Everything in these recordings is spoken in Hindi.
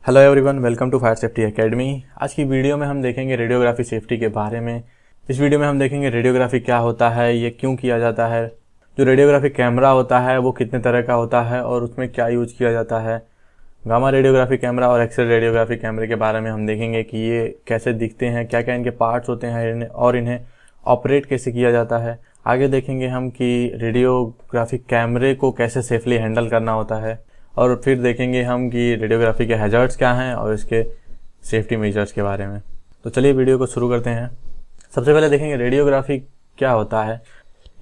Hello everyone, welcome to fire safety academy. आज की वीडियो में हम देखेंगे रेडियोग्राफी सेफ्टी के बारे में। इस वीडियो में हम देखेंगे रेडियोग्राफी क्या होता है, ये क्यों किया जाता है, जो रेडियोग्राफी कैमरा होता है वो कितने तरह का होता है और उसमें क्या यूज किया जाता है। गामा रेडियोग्राफी कैमरा और एक्सरे रेडियोग्राफी कैमरे के बारे में हम देखेंगे कि ये कैसे दिखते हैं, क्या क्या इनके पार्ट्स होते हैं और इन्हें ऑपरेट कैसे किया जाता है। आगे देखेंगे हम कि रेडियोग्राफी कैमरे को कैसे सेफली हैंडल करना होता है, और फिर देखेंगे हम कि रेडियोग्राफी के हैजर्ड्स क्या हैं और इसके सेफ्टी मेजर्स के बारे में। तो चलिए वीडियो को शुरू करते हैं। सबसे पहले देखेंगे रेडियोग्राफी क्या होता है।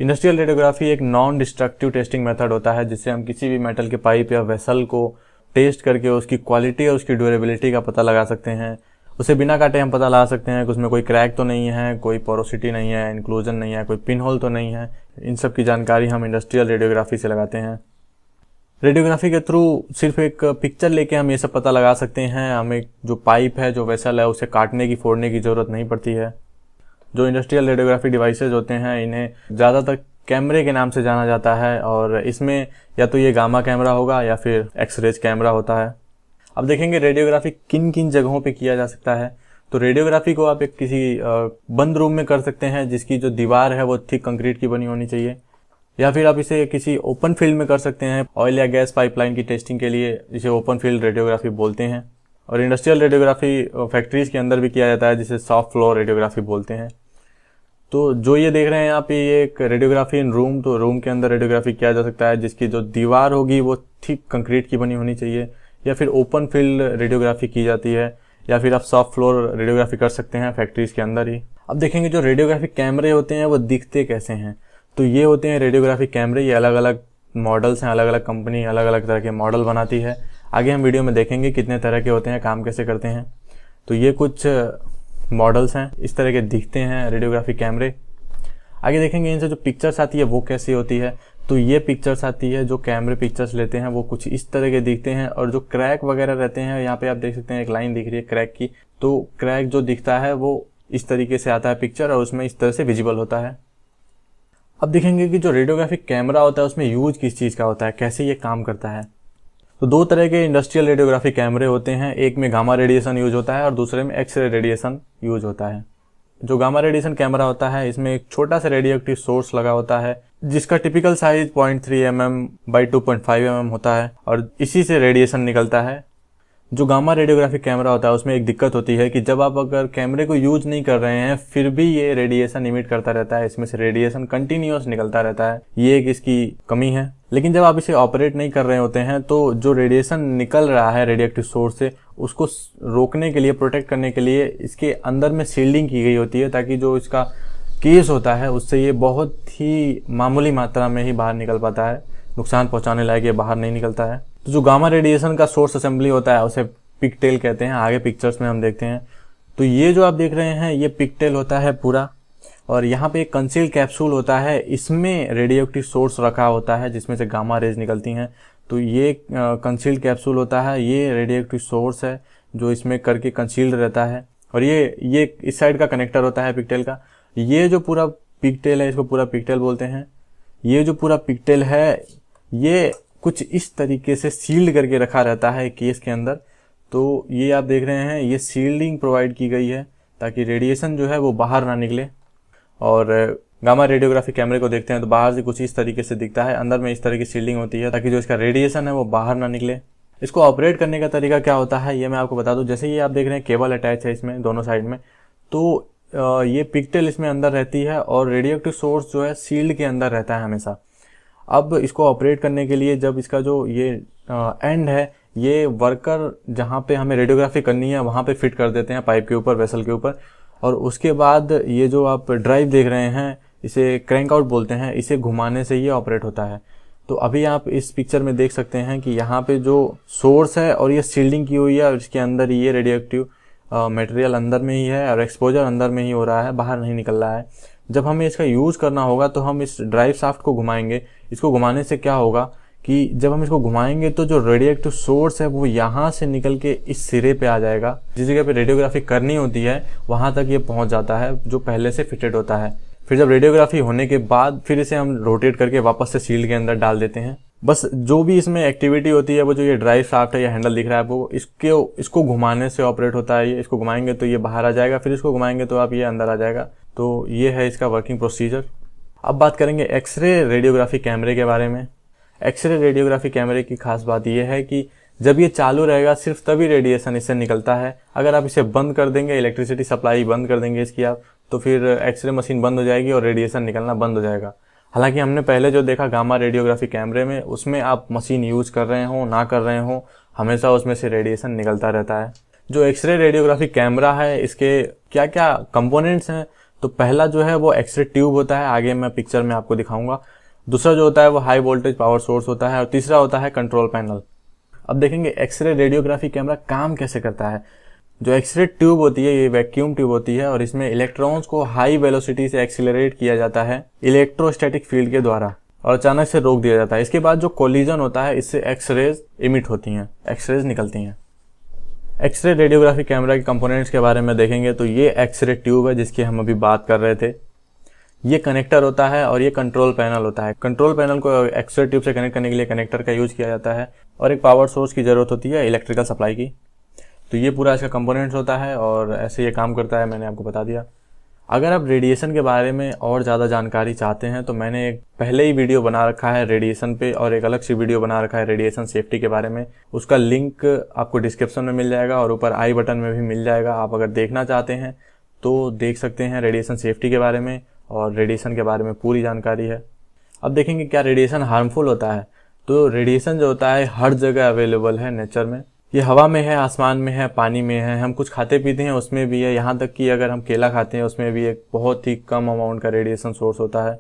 इंडस्ट्रियल रेडियोग्राफी एक नॉन डिस्ट्रक्टिव टेस्टिंग मेथड होता है, जिससे हम किसी भी मेटल के पाइप या वेसल को टेस्ट करके उसकी क्वालिटी और उसकी ड्यूरेबिलिटी का पता लगा सकते हैं। उसे बिना काटे हम पता लगा सकते हैं कि उसमें कोई क्रैक तो नहीं है, कोई पोरोसिटी नहीं है, इंक्लूजन नहीं है, कोई पिन होल तो नहीं है। इन सब की जानकारी हम इंडस्ट्रियल रेडियोग्राफी से लगाते हैं। रेडियोग्राफी के थ्रू सिर्फ एक पिक्चर लेके हम ये सब पता लगा सकते हैं। हमें जो पाइप है, जो वेसल है, उसे काटने की फोड़ने की ज़रूरत नहीं पड़ती है। जो इंडस्ट्रियल रेडियोग्राफी डिवाइसेज होते हैं इन्हें ज़्यादातर कैमरे के नाम से जाना जाता है, और इसमें या तो ये गामा कैमरा होगा या फिर एक्सरेज कैमरा होता है। अब देखेंगे रेडियोग्राफी किन किन जगहों पे किया जा सकता है। तो रेडियोग्राफी को आप एक किसी बंद रूम में कर सकते हैं, जिसकी जो दीवार है वो थिक कंक्रीट की बनी होनी चाहिए, या फिर आप इसे किसी ओपन फील्ड में कर सकते हैं। ऑयल या गैस पाइपलाइन की टेस्टिंग के लिए इसे ओपन फील्ड रेडियोग्राफी बोलते हैं। और इंडस्ट्रियल रेडियोग्राफी फैक्ट्रीज के अंदर भी किया जाता है, जिसे सॉफ्ट फ्लोर रेडियोग्राफी बोलते हैं। तो जो ये देख रहे हैं यहाँ पे, ये एक रेडियोग्राफी इन रूम, तो रूम के अंदर रेडियोग्राफी किया जा सकता है, जिसकी जो दीवार होगी वो थिक कंक्रीट की बनी होनी चाहिए, या फिर ओपन फील्ड रेडियोग्राफी की जाती है, या फिर आप सॉफ्ट फ्लोर रेडियोग्राफी कर सकते हैं फैक्ट्रीज के अंदर ही। अब देखेंगे जो रेडियोग्राफी कैमरे होते हैं वो दिखते कैसे हैं। तो ये होते हैं रेडियोग्राफी कैमरे। ये अलग अलग मॉडल्स हैं, अलग अलग कंपनी अलग अलग तरह के मॉडल बनाती है। आगे हम वीडियो में देखेंगे कितने तरह के होते हैं, काम कैसे करते हैं। तो ये कुछ मॉडल्स हैं, इस तरह के दिखते हैं रेडियोग्राफी कैमरे। आगे देखेंगे इनसे जो पिक्चर्स आती है वो कैसी होती है। तो ये पिक्चर्स आती है, जो कैमरे पिक्चर्स लेते हैं वो कुछ इस तरह के दिखते हैं। और जो क्रैक वगैरह रहते हैं, यहाँ पे आप देख सकते हैं एक लाइन दिख रही है क्रैक की। तो क्रैक जो दिखता है वो इस तरीके से आता है पिक्चर, और उसमें इस तरह से विजिबल होता है। अब देखेंगे कि जो रेडियोग्राफिक कैमरा होता है उसमें यूज किस चीज़ का होता है, कैसे ये काम करता है। तो दो तरह के इंडस्ट्रियल रेडियोग्राफी कैमरे होते हैं। एक में गामा रेडिएशन यूज होता है और दूसरे में एक्सरे रेडिएशन यूज होता है। जो गामा रेडिएशन कैमरा होता है, इसमें एक छोटा सा रेडियोएक्टिव सोर्स लगा होता है, जिसका typical size 0.3 mm by 2.5 mm होता है, और इसी से रेडिएशन निकलता है। जो गामा रेडियोग्राफी कैमरा होता है उसमें एक दिक्कत होती है कि जब आप अगर कैमरे को यूज नहीं कर रहे हैं फिर भी ये रेडिएशन इमिट करता रहता है, इसमें से रेडिएशन कंटिन्यूअस निकलता रहता है। ये एक इसकी कमी है। लेकिन जब आप इसे ऑपरेट नहीं कर रहे होते हैं तो जो रेडिएशन निकल रहा है रेडियोएक्टिव सोर्स से, उसको रोकने के लिए, प्रोटेक्ट करने के लिए इसके अंदर में शील्डिंग की गई होती है, ताकि जो इसका केस होता है उससे ये बहुत ही मामूली मात्रा में ही बाहर निकल पाता है, नुकसान पहुंचाने लायक ये बाहर नहीं निकलता है। तो जो गामा रेडिएशन का सोर्स असेंबली होता है उसे पिगटेल कहते हैं। आगे पिक्चर्स में हम देखते हैं। तो ये जो आप देख रहे हैं ये पिगटेल होता है पूरा, और यहाँ पे एक कंसील्ड कैप्सूल होता है, इसमें रेडियोएक्टिव सोर्स रखा होता है जिसमें से गामा रेज निकलती हैं। तो ये कंसील्ड कैप्सूल होता है, ये रेडियोएक्टिव सोर्स है जो इसमें करके कंसील्ड रहता है, और ये इस साइड का कनेक्टर होता है पिगटेल का। ये जो पूरा पिगटेल है, इसको पूरा पिगटेल बोलते हैं। ये जो पूरा पिगटेल है ये कुछ इस तरीके से सील्ड करके रखा रहता है केस के अंदर। तो ये आप देख रहे हैं, ये सील्डिंग प्रोवाइड की गई है ताकि रेडिएशन जो है वो बाहर ना निकले। और गामा रेडियोग्राफी कैमरे को देखते हैं तो बाहर से कुछ इस तरीके से दिखता है, अंदर में इस तरह की सील्डिंग होती है ताकि जो इसका रेडिएशन है वो बाहर ना निकले। इसको ऑपरेट करने का तरीका क्या होता है ये मैं आपको बता दूं। जैसे ये आप देख रहे हैं केबल अटैच है इसमें दोनों साइड में, तो ये पिगटेल इसमें अंदर रहती है और रेडियोएक्टिव सोर्स जो है सील्ड के अंदर रहता है हमेशा। अब इसको ऑपरेट करने के लिए जब इसका जो ये एंड है, ये वर्कर जहाँ पे हमें रेडियोग्राफी करनी है वहाँ पे फिट कर देते हैं पाइप के ऊपर, वेसल के ऊपर। और उसके बाद ये जो आप ड्राइव देख रहे हैं इसे क्रैंक आउट बोलते हैं, इसे घुमाने से ये ऑपरेट होता है। तो अभी आप इस पिक्चर में देख सकते हैं कि यहाँ पे जो सोर्स है और ये सील्डिंग की हुई है, और इसके अंदर ये रेडियोएक्टिव मटेरियल अंदर में ही है और एक्सपोजर अंदर में ही हो रहा है, बाहर नहीं निकल रहा है। जब हमें इसका यूज़ करना होगा तो हम इस ड्राइव शाफ्ट को घुमाएंगे। इसको घुमाने से क्या होगा कि जब हम इसको घुमाएंगे तो जो रेडियोएक्टिव सोर्स है वो यहाँ से निकल के इस सिरे पे आ जाएगा। जिस जगह पे रेडियोग्राफी करनी होती है वहाँ तक ये पहुँच जाता है, जो पहले से फिटेड होता है। फिर जब रेडियोग्राफी होने के बाद फिर इसे हम रोटेट करके वापस से शील्ड के अंदर डाल देते हैं। बस जो भी इसमें एक्टिविटी होती है, वो जो ये ड्राइव शाफ्ट है या हैंडल दिख रहा है आपको, इसको घुमाने से ऑपरेट होता है। ये इसको घुमाएंगे तो ये बाहर आ जाएगा, फिर इसको घुमाएंगे तो आप ये अंदर आ जाएगा। तो ये है इसका वर्किंग प्रोसीजर। अब बात करेंगे एक्सरे रेडियोग्राफी कैमरे के बारे में। एक्सरे रेडियोग्राफी कैमरे की खास बात यह है कि जब ये चालू रहेगा सिर्फ तभी रेडिएशन इससे निकलता है। अगर आप इसे बंद कर देंगे, इलेक्ट्रिसिटी सप्लाई बंद कर देंगे इसकी आप, तो फिर एक्सरे मशीन बंद हो जाएगी और रेडिएशन निकलना बंद हो जाएगा। हालांकि हमने पहले जो देखा गामा रेडियोग्राफी कैमरे में, उसमें आप मशीन यूज कर रहे हो ना कर रहे हो, हमेशा उसमें से रेडिएशन निकलता रहता है। जो एक्सरे रेडियोग्राफी कैमरा है, इसके क्या क्या कंपोनेंट्स हैं, तो पहला जो है वो एक्सरे ट्यूब होता है, आगे मैं पिक्चर में आपको दिखाऊंगा। दूसरा जो होता है वो हाई वोल्टेज पावर सोर्स होता है, और तीसरा होता है कंट्रोल पैनल। अब देखेंगे एक्सरे रेडियोग्राफी कैमरा काम कैसे करता है। जो एक्सरे ट्यूब होती है ये वैक्यूम ट्यूब होती है, और इसमें इलेक्ट्रॉन्स को हाई वेलोसिटी से एक्सीलरेट किया जाता है इलेक्ट्रोस्टैटिक फील्ड के द्वारा, और अचानक से रोक दिया जाता है। इसके बाद जो कोलिजन होता है, इससे एक्सरेज इमिट होती हैं, एक्सरेज निकलती हैं। एक्सरे रेडियोग्राफी कैमरा के कंपोनेंट्स के बारे में देखेंगे तो ये एक्सरे ट्यूब है जिसकी हम अभी बात कर रहे थे, ये कनेक्टर होता है, और ये कंट्रोल पैनल होता है। कंट्रोल पैनल को एक्सरे ट्यूब से कनेक्ट करने के लिए कनेक्टर का यूज किया जाता है, और एक पावर सोर्स की जरूरत होती है इलेक्ट्रिकल सप्लाई की। तो ये पूरा इसका कंपोनेंट्स होता है, और ऐसे ये काम करता है, मैंने आपको बता दिया। अगर आप रेडिएशन के बारे में और ज़्यादा जानकारी चाहते हैं तो मैंने एक पहले ही वीडियो बना रखा है रेडिएशन पे, और एक अलग से वीडियो बना रखा है रेडिएशन सेफ्टी के बारे में। उसका लिंक आपको डिस्क्रिप्शन में मिल जाएगा, और ऊपर आई बटन में भी मिल जाएगा। आप अगर देखना चाहते हैं तो देख सकते हैं रेडिएशन सेफ्टी के बारे में, और रेडिएशन के बारे में पूरी जानकारी है। अब देखेंगे क्या रेडिएशन हार्मफुल होता है। तो रेडिएशन जो होता है हर जगह अवेलेबल है नेचर में। ये हवा में है, आसमान में है, पानी में है, हम कुछ खाते पीते हैं उसमें भी है, यहाँ तक कि अगर हम केला खाते हैं उसमें भी एक बहुत ही कम अमाउंट का रेडिएशन सोर्स होता है।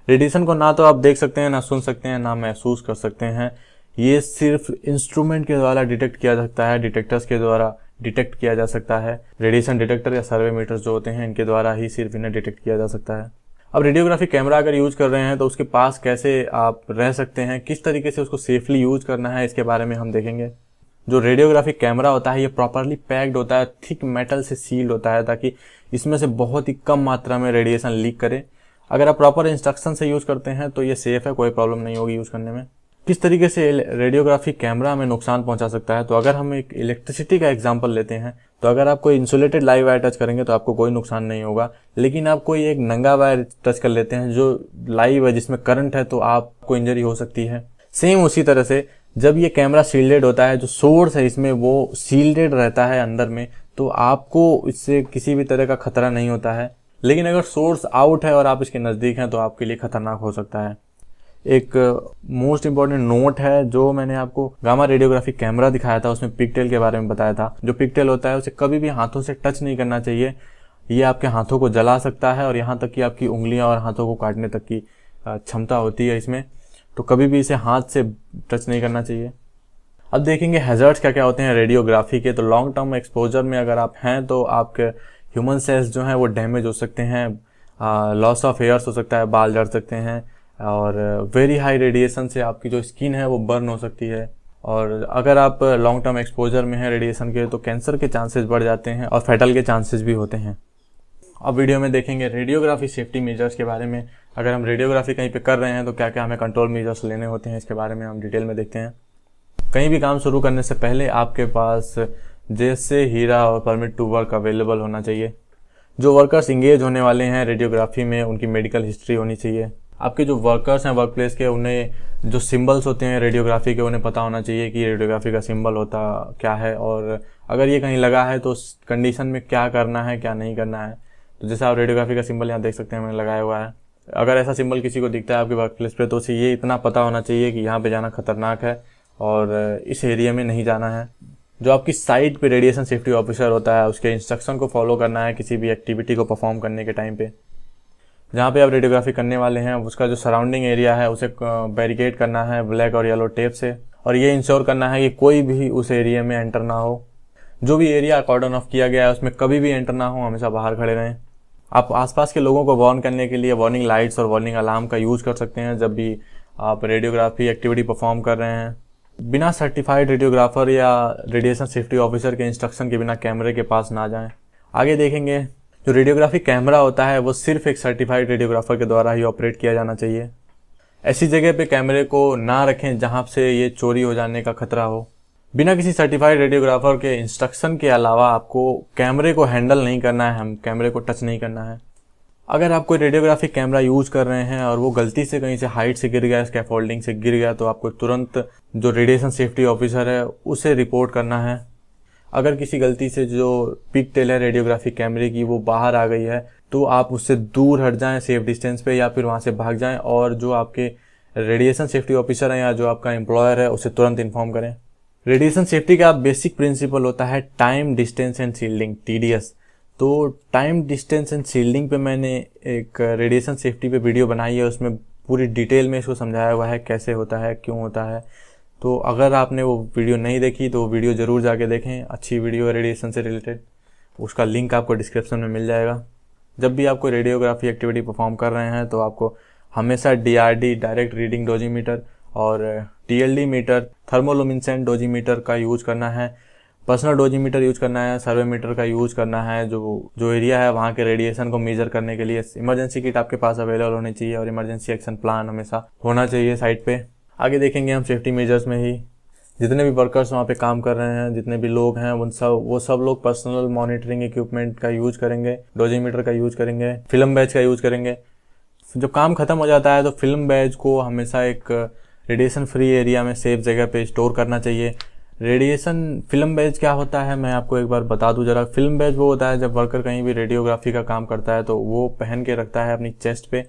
रेडिएशन को ना तो आप देख सकते हैं, ना सुन सकते हैं, ना महसूस कर सकते हैं। ये सिर्फ इंस्ट्रूमेंट के द्वारा डिटेक्ट किया जा सकता है, डिटेक्टर्स के द्वारा डिटेक्ट किया जा सकता है। रेडिएशन डिटेक्टर या सर्वे मीटर्स जो होते हैं, इनके द्वारा ही सिर्फ इन्हें डिटेक्ट किया जा सकता है। अब रेडियोग्राफी कैमरा अगर यूज कर रहे हैं तो उसके पास कैसे आप रह सकते हैं, किस तरीके से उसको सेफली यूज करना है, इसके बारे में हम देखेंगे। जो रेडियोग्राफी कैमरा होता है ये प्रॉपरली पैक्ड होता है, थिक मेटल से सील्ड होता है, ताकि इसमें से बहुत ही कम मात्रा में रेडिएशन लीक करे। अगर आप प्रॉपर इंस्ट्रक्शन से यूज करते हैं तो ये सेफ है, कोई प्रॉब्लम नहीं होगी यूज करने में। किस तरीके से रेडियोग्राफी कैमरा हमें नुकसान पहुंचा सकता है, तो अगर हम एक इलेक्ट्रिसिटी का एग्जांपल लेते हैं, तो अगर आप कोई इंसुलेटेड लाइव वायर टच करेंगे तो आपको कोई नुकसान नहीं होगा। लेकिन आप कोई एक नंगा वायर टच कर लेते हैं जो लाइव है, जिसमें करंट है, तो आपको इंजरी हो सकती है। सेम उसी तरह से जब ये कैमरा शील्डेड होता है, जो सोर्स है इसमें वो शील्डेड रहता है अंदर में, तो आपको इससे किसी भी तरह का खतरा नहीं होता है। लेकिन अगर सोर्स आउट है और आप इसके नज़दीक हैं तो आपके लिए खतरनाक हो सकता है। एक मोस्ट इंपॉर्टेंट नोट है, जो मैंने आपको गामा रेडियोग्राफी कैमरा दिखाया था उसमें पिगटेल के बारे में बताया था। जो पिगटेल होता है उसे कभी भी हाथों से टच नहीं करना चाहिए। ये आपके हाथों को जला सकता है, और यहाँ तक कि आपकी उंगलियां और हाथों को काटने तक की क्षमता होती है इसमें। तो कभी भी इसे हाथ से टच नहीं करना चाहिए। अब देखेंगे हैजर्ड्स क्या क्या होते हैं रेडियोग्राफी के। तो लॉन्ग टर्म एक्सपोजर में अगर आप हैं तो आपके ह्यूमन सेल्स जो हैं वो डैमेज हो सकते हैं, लॉस ऑफ हेयर्स हो सकता है, बाल झड़ सकते हैं, और वेरी हाई रेडिएशन से आपकी जो स्किन है वो बर्न हो सकती है। और अगर आप लॉन्ग टर्म एक्सपोजर में हैं रेडिएशन के, तो कैंसर के चांसेस बढ़ जाते हैं, और फैटल के चांसेस भी होते हैं। अब वीडियो में देखेंगे रेडियोग्राफी सेफ्टी मेजर्स के बारे में। अगर हम रेडियोग्राफी कहीं पे कर रहे हैं तो क्या क्या हमें कंट्रोल मेजर्स लेने होते हैं, इसके बारे में हम डिटेल में देखते हैं। कहीं भी काम शुरू करने से पहले आपके पास जैसे हीरा और परमिट टू वर्क अवेलेबल होना चाहिए। जो वर्कर्स इंगेज होने वाले हैं रेडियोग्राफी में, उनकी मेडिकल हिस्ट्री होनी चाहिए। आपके जो वर्कर्स हैं वर्क प्लेस के, उन्हें जो सिंबल्स होते हैं रेडियोग्राफी के, उन्हें पता होना चाहिए कि रेडियोग्राफी का सिंबल होता क्या है, और अगर ये कहीं लगा है तो उस कंडीशन में क्या करना है क्या नहीं करना है। तो जैसे आप रेडियोग्राफी का सिंबल यहाँ देख सकते हैं, मैंने लगाया हुआ है। अगर ऐसा सिंबल किसी को दिखता है आपके वर्क प्लेस पे, तो उसे ये इतना पता होना चाहिए कि यहाँ पे जाना खतरनाक है और इस एरिया में नहीं जाना है। जो आपकी साइट पे रेडिएशन सेफ्टी ऑफिसर होता है, उसके इंस्ट्रक्शन को फॉलो करना है किसी भी एक्टिविटी को परफॉर्म करने के टाइम पे। जहाँ पे आप रेडियोग्राफी करने वाले हैं उसका जो सराउंडिंग एरिया है उसे बैरिकेड करना है ब्लैक और येलो टेप से, और ये इंश्योर करना है कि कोई भी उस एरिया में एंटर ना हो। जो भी एरिया कॉर्डन ऑफ किया गया है उसमें कभी भी एंटर ना हो, हमेशा बाहर खड़े रहें। आप आसपास के लोगों को वार्न करने के लिए वार्निंग लाइट्स और वार्निंग अलार्म का यूज कर सकते हैं जब भी आप रेडियोग्राफी एक्टिविटी परफॉर्म कर रहे हैं। बिना सर्टिफाइड रेडियोग्राफर या रेडिएशन सेफ्टी ऑफिसर के इंस्ट्रक्शन के बिना कैमरे के पास ना जाएं। आगे देखेंगे जो रेडियोग्राफी कैमरा होता है वो सिर्फ एक सर्टिफाइड रेडियोग्राफर के द्वारा ही ऑपरेट किया जाना चाहिए। ऐसी जगह पे कैमरे को ना रखें जहां से ये चोरी हो जाने का खतरा हो। बिना किसी सर्टिफाइड रेडियोग्राफर के इंस्ट्रक्शन के अलावा आपको कैमरे को हैंडल नहीं करना है, हम कैमरे को टच नहीं करना है। अगर आप कोई रेडियोग्राफिक कैमरा यूज कर रहे हैं और वो गलती से कहीं से हाइट से गिर गया, स्कैफोल्डिंग से गिर गया, तो आपको तुरंत जो रेडिएशन सेफ्टी ऑफिसर है उसे रिपोर्ट करना है। अगर किसी गलती से जो पिक टेल है रेडियोग्राफिक कैमरे की वो बाहर आ गई है तो आप उससे दूर हट जाएं सेफ डिस्टेंस पे, या फिर वहां से भाग जाएं और जो आपके रेडिएशन सेफ्टी ऑफिसर हैं या जो आपका एम्प्लॉयर है उसे तुरंत इन्फॉर्म करें। रेडिएशन सेफ्टी का बेसिक प्रिंसिपल होता है time, distance and shielding, TDS। तो टाइम, डिस्टेंस एंड शील्डिंग पे मैंने एक रेडिएशन सेफ्टी पे वीडियो बनाई है, उसमें पूरी डिटेल में इसको समझाया हुआ है कैसे होता है, क्यों होता है। तो अगर आपने वो वीडियो नहीं देखी तो वो वीडियो ज़रूर जाके देखें, अच्छी वीडियो है रेडिएशन से रिलेटेड, उसका लिंक आपको डिस्क्रिप्शन में मिल जाएगा। जब भी आप कोई रेडियोग्राफी एक्टिविटी परफॉर्म कर रहे हैं तो आपको हमेशा DRD, डायरेक्ट रीडिंग डोजीमीटर, और TLD मीटर, थर्मोलुमिनेसेंट डोजीमीटर का यूज करना है, पर्सनल डोजीमीटर यूज करना है, सर्वे मीटर का यूज करना है। जो एरिया है वहाँ के रेडिएशन को मेजर करने के लिए इमरजेंसी किट आपके पास अवेलेबल होनी चाहिए और इमरजेंसी एक्शन प्लान हमेशा होना चाहिए साइट पे। आगे देखेंगे हम सेफ्टी मेजर्स में ही, जितने भी वर्कर्स वहाँ पे काम कर रहे हैं, जितने भी लोग हैं वो सब लोग पर्सनल मॉनिटरिंग इक्विपमेंट का यूज करेंगे, डोजीमीटर का यूज करेंगे, फिल्म बैज का यूज करेंगे। जब काम खत्म हो जाता है तो फिल्म बैज को हमेशा एक रेडिएशन फ्री एरिया में सेफ जगह पे स्टोर करना चाहिए। रेडिएशन फिल्म बैज क्या होता है मैं आपको एक बार बता दूं जरा। फिल्म बैज वो होता है जब वर्कर कहीं भी रेडियोग्राफी का काम करता है तो वो पहन के रखता है अपनी चेस्ट पे,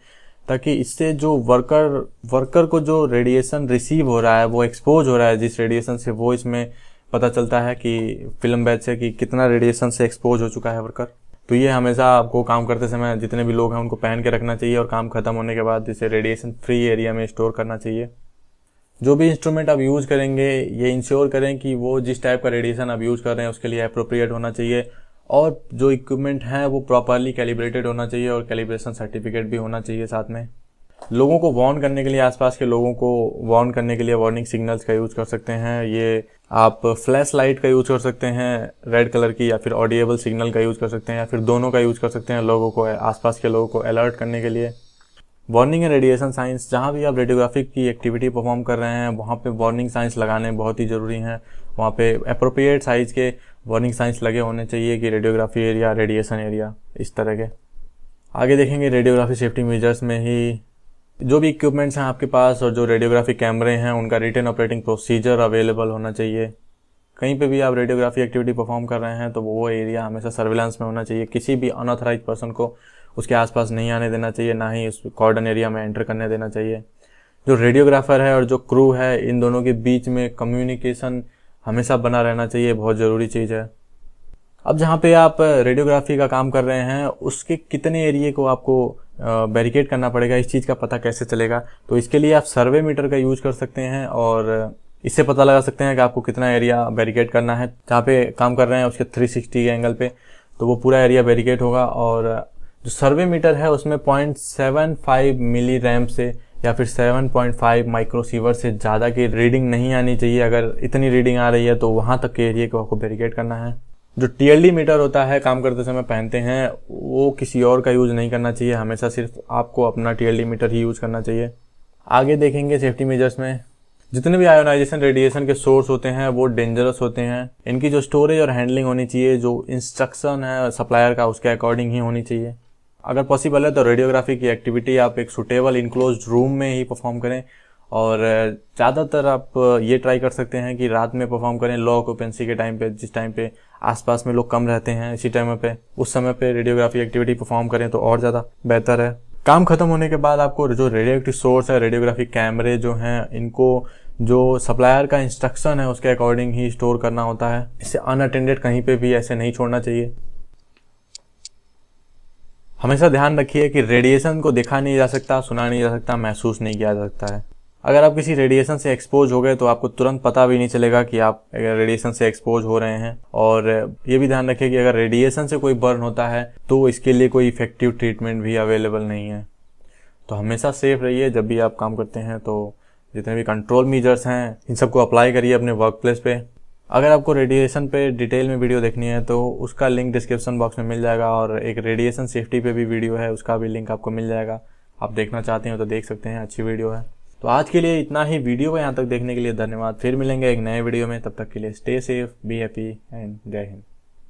ताकि इससे जो वर्कर को जो रेडिएशन रिसीव हो रहा है, वो एक्सपोज हो रहा है जिस रेडिएशन से, वो इसमें पता चलता है कि फिल्म बैज से कि कितना रेडिएशन से एक्सपोज हो चुका है वर्कर। तो ये हमेशा आपको काम करते समय जितने भी लोग हैं उनको पहन के रखना चाहिए और काम खत्म होने के बाद इसे रेडिएशन फ्री एरिया में स्टोर करना चाहिए। जो भी इंस्ट्रूमेंट आप यूज करेंगे ये इंश्योर करें कि वो जिस टाइप का रेडिएशन आप यूज कर रहे हैं उसके लिए अप्रोप्रिएट होना चाहिए, और जो इक्विपमेंट है वो प्रॉपरली कैलिब्रेटेड होना चाहिए और कैलिब्रेशन सर्टिफिकेट भी होना चाहिए साथ में। लोगों को वार्न करने के लिए, आसपास के लोगों को वार्न करने के लिए वार्निंग सिग्नल्स का यूज कर सकते हैं। ये आप फ्लैश लाइट का यूज कर सकते हैं रेड कलर की, या फिर ऑडिएबल सिग्नल का यूज कर सकते हैं, या फिर दोनों का यूज कर सकते हैं लोगों को, आसपास के लोगों को अलर्ट करने के लिए। वार्निंग एंड रेडिएशन साइंस, जहाँ भी आप रेडियोग्राफिक की एक्टिविटी परफॉर्म कर रहे हैं वहाँ पे वार्निंग साइंस लगाने बहुत ही ज़रूरी हैं। वहाँ पे अप्रोप्रिएट साइज के वार्निंग साइंस लगे होने चाहिए कि रेडियोग्राफी एरिया, रेडिएशन एरिया, इस तरह के। आगे देखेंगे रेडियोग्राफी सेफ्टी मेजर्स में ही जो भी इक्विपमेंट्स हैं आपके पास और जो रेडियोग्राफी कैमरे हैं उनका रिटन ऑपरेटिंग प्रोसीजर अवेलेबल होना चाहिए। कहीं पे भी आप रेडियोग्राफी एक्टिविटी परफॉर्म कर रहे हैं तो वो एरिया हमेशा सर्विलांस में होना चाहिए। किसी भी अनऑथराइज पर्सन को उसके आसपास नहीं आने देना चाहिए, ना ही उस कॉर्डन एरिया में एंटर करने देना चाहिए। जो रेडियोग्राफर है और जो क्रू है इन दोनों के बीच में कम्युनिकेशन हमेशा बना रहना चाहिए, बहुत ज़रूरी चीज़ है। अब जहाँ पे आप रेडियोग्राफी का काम कर रहे हैं उसके कितने एरिया को आपको बैरिकेड करना पड़ेगा, इस चीज़ का पता कैसे चलेगा? तो इसके लिए आप सर्वे मीटर का यूज कर सकते हैं और इससे पता लगा सकते हैं कि आपको कितना एरिया बैरिकेड करना है। जहाँ पे काम कर रहे हैं उसके 360 के एंगल पे तो वो पूरा एरिया बैरिकेड होगा। और जो सर्वे मीटर है उसमें 0.75 मिली रैम्प से या फिर 7.5 माइक्रोसीवर से ज़्यादा की रीडिंग नहीं आनी चाहिए। अगर इतनी रीडिंग आ रही है तो वहाँ तक के एरिया को आपको बैरिकेड करना है। जो TLD मीटर होता है काम करते समय पहनते हैं वो किसी और का यूज़ नहीं करना चाहिए, हमेशा सिर्फ आपको अपना TLD मीटर ही यूज़ करना चाहिए। आगे देखेंगे सेफ्टी मेजर्स में जितने भी आयोनाइजेशन रेडिएशन के सोर्स होते हैं वो डेंजरस होते हैं। इनकी जो स्टोरेज और हैंडलिंग होनी चाहिए, जो इंस्ट्रक्शन है सप्लायर का उसके अकॉर्डिंग ही होनी चाहिए। अगर पॉसिबल है तो रेडियोग्राफी की एक्टिविटी आप एक सुटेबल इनक्लोज्ड रूम में ही परफॉर्म करें, और ज़्यादातर आप ये ट्राई कर सकते हैं कि रात में परफॉर्म करें लो ऑक्यूपेंसी के टाइम पे, जिस टाइम पे आसपास में लोग कम रहते हैं, इसी टाइम पे उस समय पे रेडियोग्राफी एक्टिविटी परफॉर्म करें तो और ज़्यादा बेहतर है। काम खत्म होने के बाद आपको जो रेडियो एक्टिव सोर्स है, रेडियोग्राफी कैमरे जो हैं, इनको जो सप्लायर का इंस्ट्रक्शन है उसके अकॉर्डिंग ही स्टोर करना होता है। इसे अनअटेंडेड कहीं पे भी ऐसे नहीं छोड़ना चाहिए। हमेशा ध्यान रखिए कि रेडिएशन को देखा नहीं जा सकता, सुना नहीं जा सकता, महसूस नहीं किया जा सकता है। अगर आप किसी रेडिएशन से एक्सपोज हो गए तो आपको तुरंत पता भी नहीं चलेगा कि आप रेडिएशन से एक्सपोज हो रहे हैं। और ये भी ध्यान रखिए कि अगर रेडिएशन से कोई बर्न होता है तो इसके लिए कोई इफेक्टिव ट्रीटमेंट भी अवेलेबल नहीं है। तो हमेशा सेफ रहिए जब भी आप काम करते हैं। तो जितने भी कंट्रोल मेजर्स हैं इन सबको अप्लाई करिए अपने वर्क प्लेस पे। अगर आपको रेडिएशन पे डिटेल में वीडियो देखनी है तो उसका लिंक डिस्क्रिप्शन बॉक्स में मिल जाएगा, और एक रेडिएशन सेफ्टी पे भी वीडियो है उसका भी लिंक आपको मिल जाएगा। आप देखना चाहते हैं तो देख सकते हैं, अच्छी वीडियो है। तो आज के लिए इतना ही। वीडियो को यहाँ तक देखने के लिए धन्यवाद। फिर मिलेंगे एक नए वीडियो में, तब तक के लिए stay safe, be happy and जय हिंद।